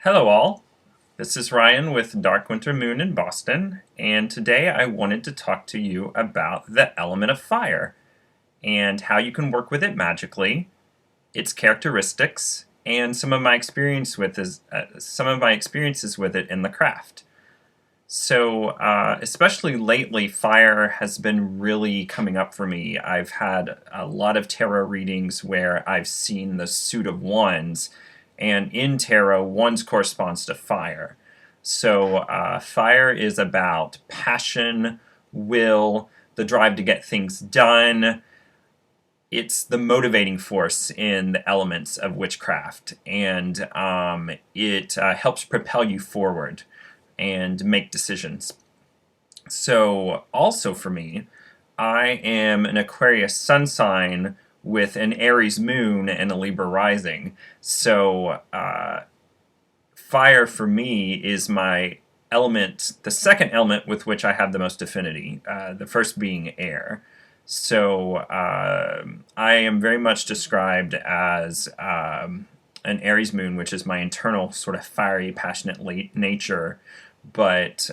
Hello all, this is Ryan with Dark Winter Moon in Boston, and today I wanted to talk to you about the element of fire and how you can work with it magically, its characteristics, and some of my experiences with it in the craft. So, especially lately, fire has been really coming up for me. I've had a lot of tarot readings where I've seen the suit of wands, and in tarot, wands corresponds to fire. So, fire is about passion, will, the drive to get things done. It's the motivating force in the elements of witchcraft, and it helps propel you forward and make decisions. So, also for me, I am an Aquarius sun sign with an Aries moon and a Libra rising. So, fire for me is my element, the second element with which I have the most affinity, the first being air. So, I am very much described as an Aries moon, which is my internal sort of fiery, passionate nature, but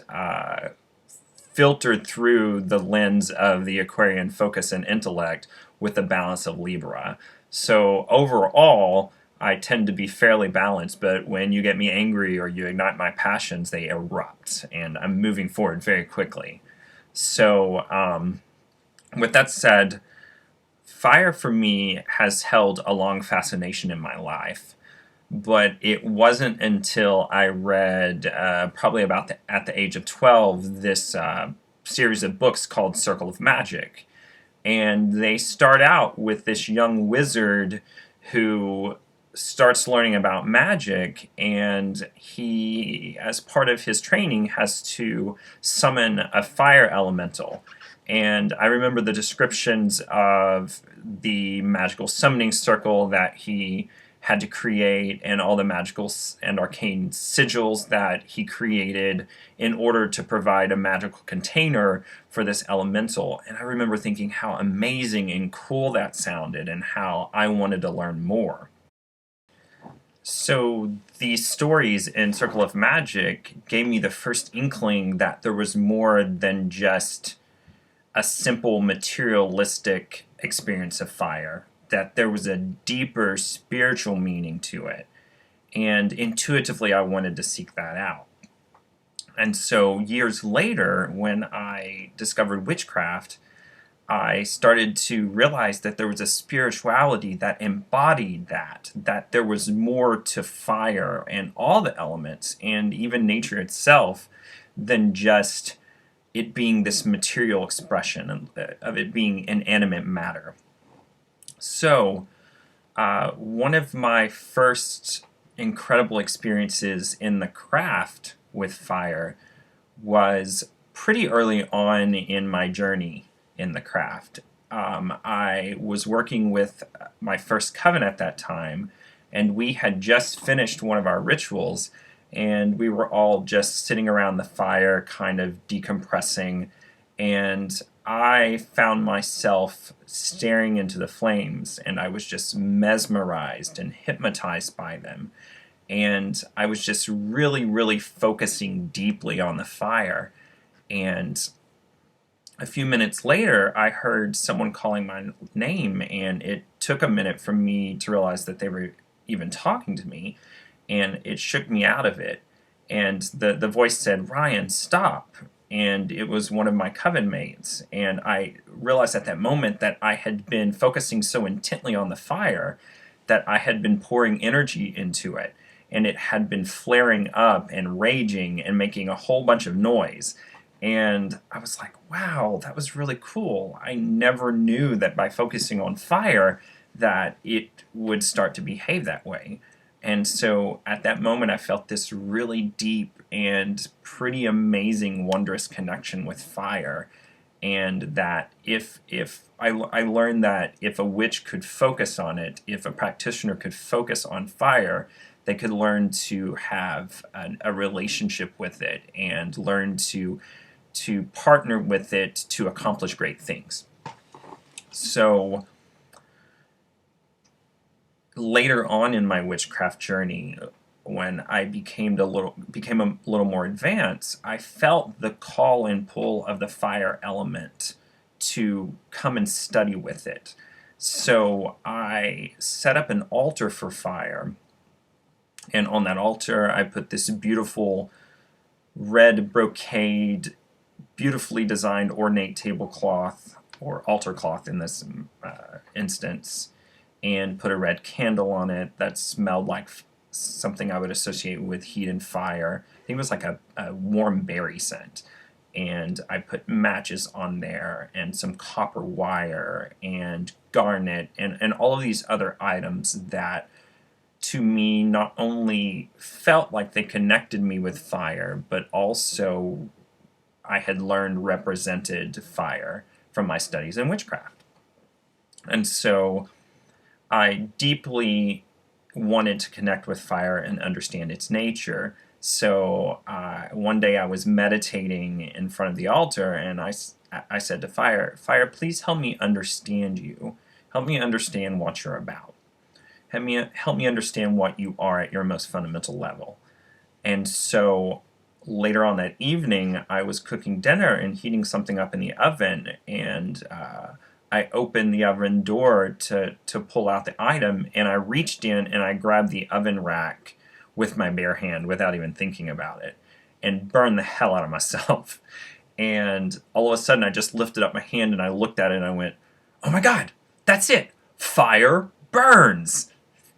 filtered through the lens of the Aquarian focus and intellect with the balance of Libra. So overall, I tend to be fairly balanced, but when you get me angry or you ignite my passions, they erupt, and I'm moving forward very quickly. So, with that said, fire for me has held a long fascination in my life. But it wasn't until I read, probably at the age of 12, this series of books called Circle of Magic. And they start out with this young wizard who starts learning about magic, and he, as part of his training, has to summon a fire elemental. And I remember the descriptions of the magical summoning circle that he had to create, and all the magical and arcane sigils that he created in order to provide a magical container for this elemental. And I remember thinking how amazing and cool that sounded and how I wanted to learn more. So these stories in Circle of Magic gave me the first inkling that there was more than just a simple materialistic experience of fire, that there was a deeper spiritual meaning to it. And intuitively, I wanted to seek that out. And so, years later, when I discovered witchcraft, I started to realize that there was a spirituality that embodied that there was more to fire and all the elements and even nature itself than just it being this material expression of it being inanimate matter. So, one of my first incredible experiences in the craft with fire was pretty early on in my journey in the craft. I was working with my first coven at that time, and we had just finished one of our rituals, and we were all just sitting around the fire, kind of decompressing, and I found myself staring into the flames, and I was just mesmerized and hypnotized by them. And I was just really, really focusing deeply on the fire. And a few minutes later, I heard someone calling my name, and it took a minute for me to realize that they were even talking to me, and it shook me out of it. And the voice said, "Ryan, stop." And it was one of my coven mates. And I realized at that moment that I had been focusing so intently on the fire that I had been pouring energy into it. And it had been flaring up and raging and making a whole bunch of noise. And I was like, wow, that was really cool. I never knew that by focusing on fire that it would start to behave that way. And so at that moment, I felt this really deep and pretty amazing, wondrous connection with fire. And that if I learned that if a witch could focus on it, if a practitioner could focus on fire, they could learn to have a relationship with it and learn to partner with it to accomplish great things. So later on in my witchcraft journey, when I became a little more advanced, I felt the call and pull of the fire element to come and study with it. So I set up an altar for fire, and on that altar I put this beautiful red brocade, beautifully designed ornate tablecloth, or altar cloth in this instance, and put a red candle on it that smelled like something I would associate with heat and fire. I think it was like a warm berry scent. And I put matches on there and some copper wire and garnet and all of these other items that to me not only felt like they connected me with fire, but also I had learned represented fire from my studies in witchcraft. And so I deeply wanted to connect with fire and understand its nature. So one day I was meditating in front of the altar, and I said to fire, "Fire, please help me understand you. Help me understand what you're about. Help me understand what you are at your most fundamental level." And so later on that evening, I was cooking dinner and heating something up in the oven, and I opened the oven door to pull out the item, and I reached in and I grabbed the oven rack with my bare hand without even thinking about it, and burned the hell out of myself. And all of a sudden I just lifted up my hand and I looked at it and I went, "Oh my God, that's it! Fire burns!"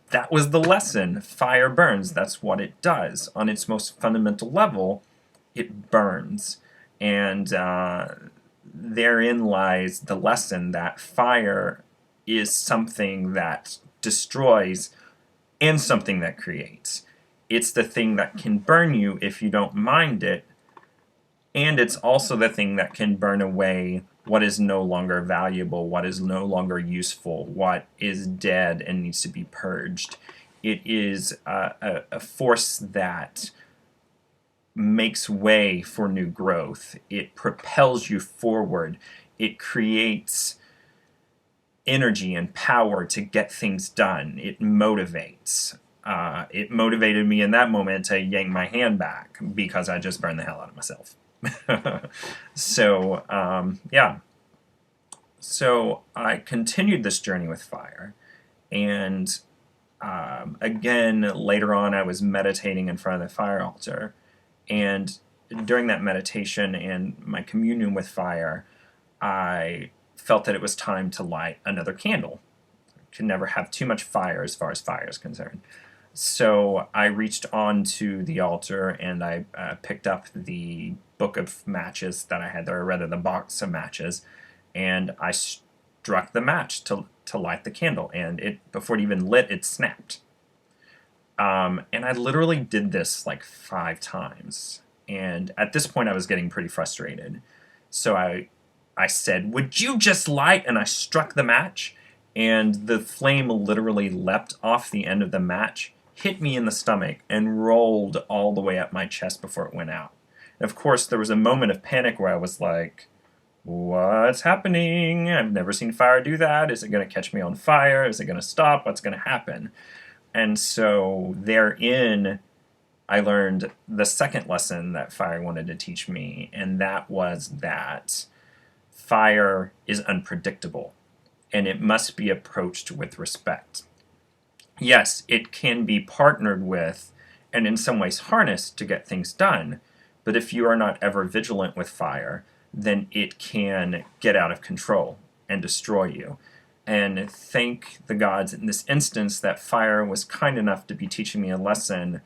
That was the lesson. Fire burns. That's what it does. On its most fundamental level, it burns. And therein lies the lesson that fire is something that destroys and something that creates. It's the thing that can burn you if you don't mind it, and it's also the thing that can burn away what is no longer valuable, what is no longer useful, what is dead and needs to be purged. It is a force that makes way for new growth. It propels you forward. It creates energy and power to get things done. It motivates. It motivated me in that moment to yank my hand back because I just burned the hell out of myself. So, yeah. So I continued this journey with fire. And again, later on, I was meditating in front of the fire altar. And during that meditation and my communion with fire, I felt that it was time to light another candle. I could never have too much fire as far as fire is concerned. So I reached onto the altar and I picked up the book of matches that I had there, or rather the box of matches, and I struck the match to light the candle, and it, before it even lit, it snapped. And I literally did this like 5 times, and at this point I was getting pretty frustrated. So I said, "Would you just light?" And I struck the match, and the flame literally leapt off the end of the match, hit me in the stomach, and rolled all the way up my chest before it went out. And of course, there was a moment of panic where I was like, "What's happening? I've never seen fire do that. Is it going to catch me on fire? Is it going to stop? What's going to happen?" And so therein, I learned the second lesson that fire wanted to teach me, and that was that fire is unpredictable, and it must be approached with respect. Yes, it can be partnered with and in some ways harnessed to get things done, but if you are not ever vigilant with fire, then it can get out of control and destroy you. And thank the gods in this instance that fire was kind enough to be teaching me a lesson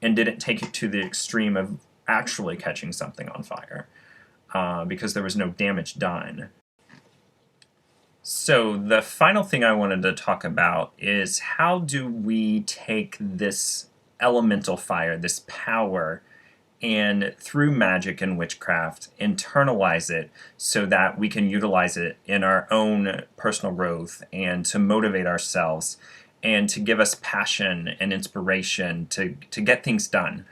and didn't take it to the extreme of actually catching something on fire, because there was no damage done. So the final thing I wanted to talk about is how do we take this elemental fire, this power, and through magic and witchcraft, internalize it so that we can utilize it in our own personal growth and to motivate ourselves and to give us passion and inspiration to get things done.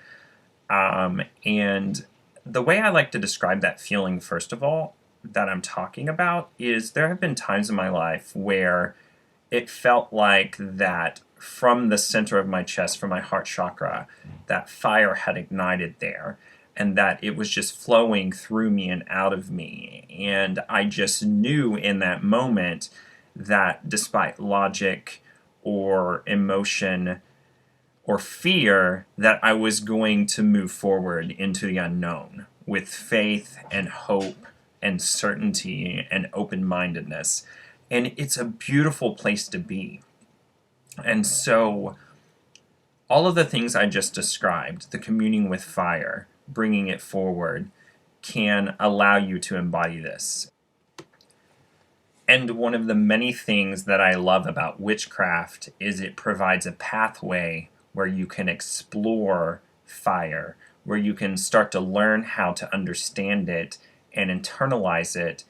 And the way I like to describe that feeling, first of all, that I'm talking about, is there have been times in my life where it felt like that from the center of my chest, from my heart chakra, that fire had ignited there, and that it was just flowing through me and out of me. And I just knew in that moment that despite logic or emotion or fear, that I was going to move forward into the unknown with faith and hope and certainty and open-mindedness. And it's a beautiful place to be. And so all of the things I just described, the communing with fire, bringing it forward, can allow you to embody this. And one of the many things that I love about witchcraft is it provides a pathway where you can explore fire, where you can start to learn how to understand it and internalize it,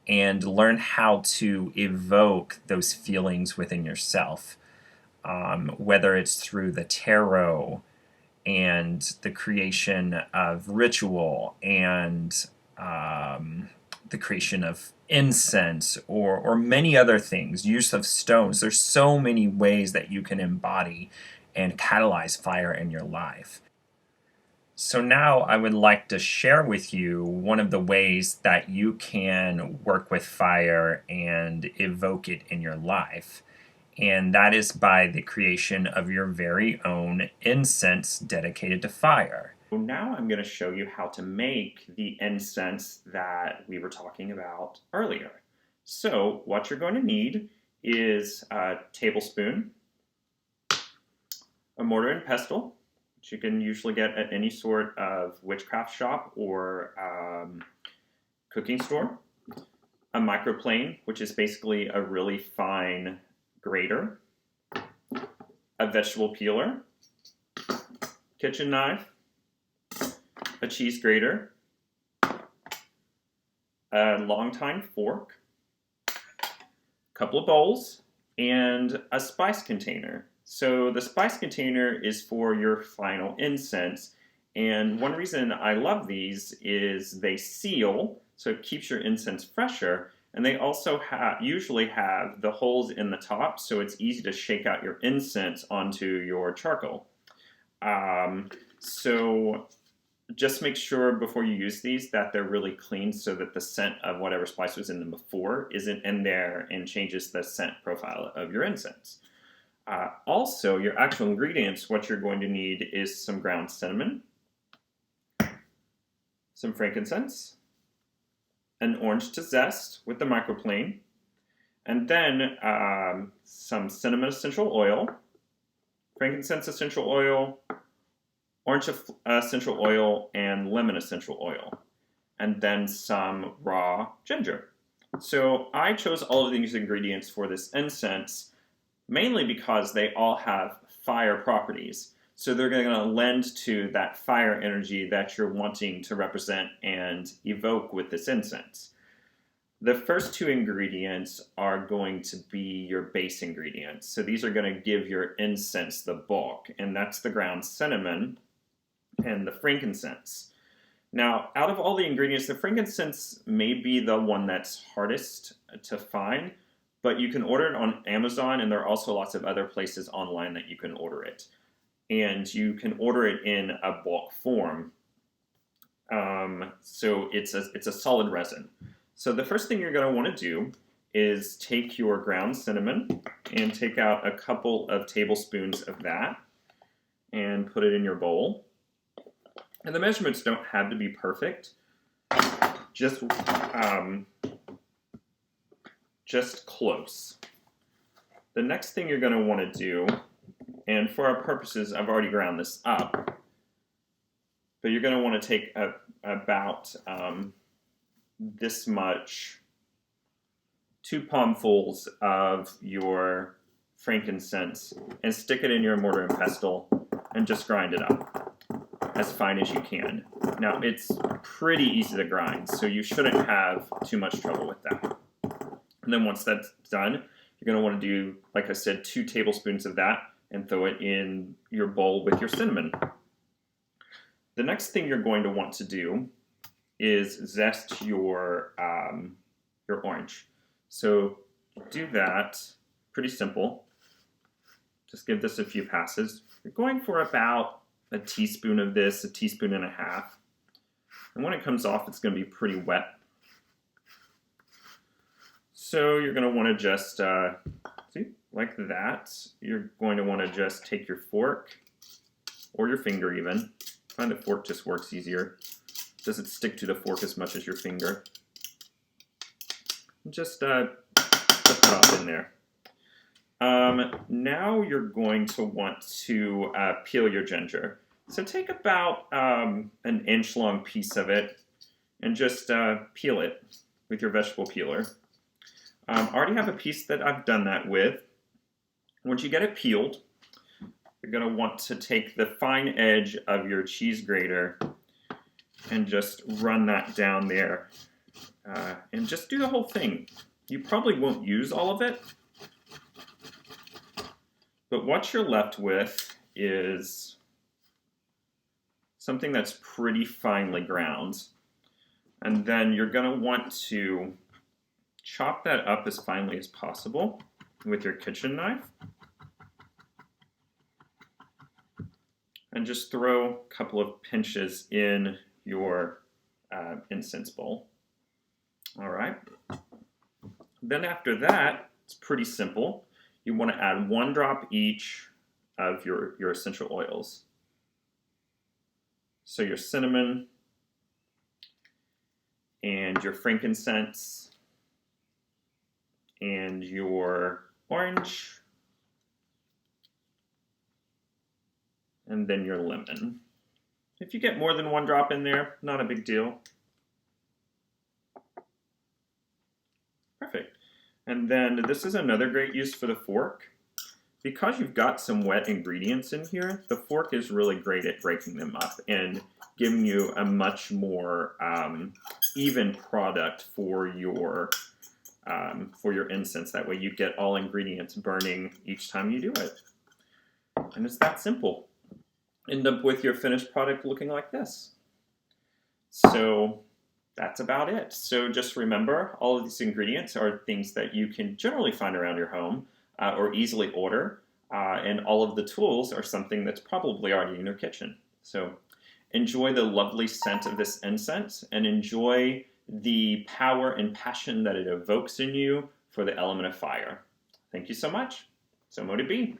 and learn how to evoke those feelings within yourself. Whether it's through the tarot and the creation of ritual and the creation of incense or many other things, use of stones. There's so many ways that you can embody and catalyze fire in your life. So now I would like to share with you one of the ways that you can work with fire and evoke it in your life. And that is by the creation of your very own incense dedicated to fire. So now I'm going to show you how to make the incense that we were talking about earlier. So what you're going to need is a tablespoon, a mortar and pestle, which you can usually get at any sort of witchcraft shop or cooking store, a microplane, which is basically a really fine grater, a vegetable peeler, kitchen knife, a cheese grater, a long tine fork, a couple of bowls, and a spice container. So the spice container is for your final incense, and one reason I love these is they seal, so it keeps your incense fresher. And they also usually have the holes in the top, so it's easy to shake out your incense onto your charcoal. So just make sure before you use these that they're really clean so that the scent of whatever spice was in them before isn't in there and changes the scent profile of your incense. Also, your actual ingredients, what you're going to need is some ground cinnamon, some frankincense, an orange to zest with the microplane, and then some cinnamon essential oil, frankincense essential oil, orange essential oil, and lemon essential oil, and then some raw ginger. So I chose all of these ingredients for this incense mainly because they all have fire properties. So they're going to lend to that fire energy that you're wanting to represent and evoke with this incense. The first two ingredients are going to be your base ingredients. So these are going to give your incense the bulk, and that's the ground cinnamon and the frankincense. Now, out of all the ingredients, the frankincense may be the one that's hardest to find, but you can order it on Amazon, and there are also lots of other places online that you can order it. And you can order it in a bulk form. So it's a solid resin. So the first thing you're going to want to do is take your ground cinnamon and take out a couple of tablespoons of that and put it in your bowl. And the measurements don't have to be perfect. Just close. The next thing you're going to want to do, and for our purposes, I've already ground this up, but you're going to want to take about this much, 2 palmfuls of your frankincense and stick it in your mortar and pestle and just grind it up as fine as you can. Now, it's pretty easy to grind, so you shouldn't have too much trouble with that. And then once that's done, you're going to want to do, like I said, 2 tablespoons of that and throw it in your bowl with your cinnamon. The next thing you're going to want to do is zest your orange. So do that, pretty simple. Just give this a few passes. You're going for about a teaspoon of this, a teaspoon and a half. And when it comes off, it's going to be pretty wet. So you're going to want to just, see, like that. You're going to want to just take your fork, or your finger even. I find the fork just works easier. Doesn't stick to the fork as much as your finger. Just put that up in there. Now you're going to want to peel your ginger. So take about an inch long piece of it and just peel it with your vegetable peeler. I already have a piece that I've done that with. Once you get it peeled, you're going to want to take the fine edge of your cheese grater and just run that down there. And just do the whole thing. You probably won't use all of it, but what you're left with is something that's pretty finely ground. And then you're going to want to chop that up as finely as possible with your kitchen knife. And just throw a couple of pinches in your incense bowl. All right. Then after that, it's pretty simple. You want to add 1 drop each of your essential oils. So your cinnamon and your frankincense and your orange and then your lemon. If you get more than 1 drop in there, not a big deal. Perfect. And then this is another great use for the fork. Because you've got some wet ingredients in here, the fork is really great at breaking them up and giving you a much more even product for your incense. That way you get all ingredients burning each time you do it. And it's that simple. End up with your finished product looking like this. So that's about it. So just remember, all of these ingredients are things that you can generally find around your home or easily order. And all of the tools are something that's probably already in your kitchen. So enjoy the lovely scent of this incense and enjoy the power and passion that it evokes in you for the element of fire. Thank you so much. So mote it be.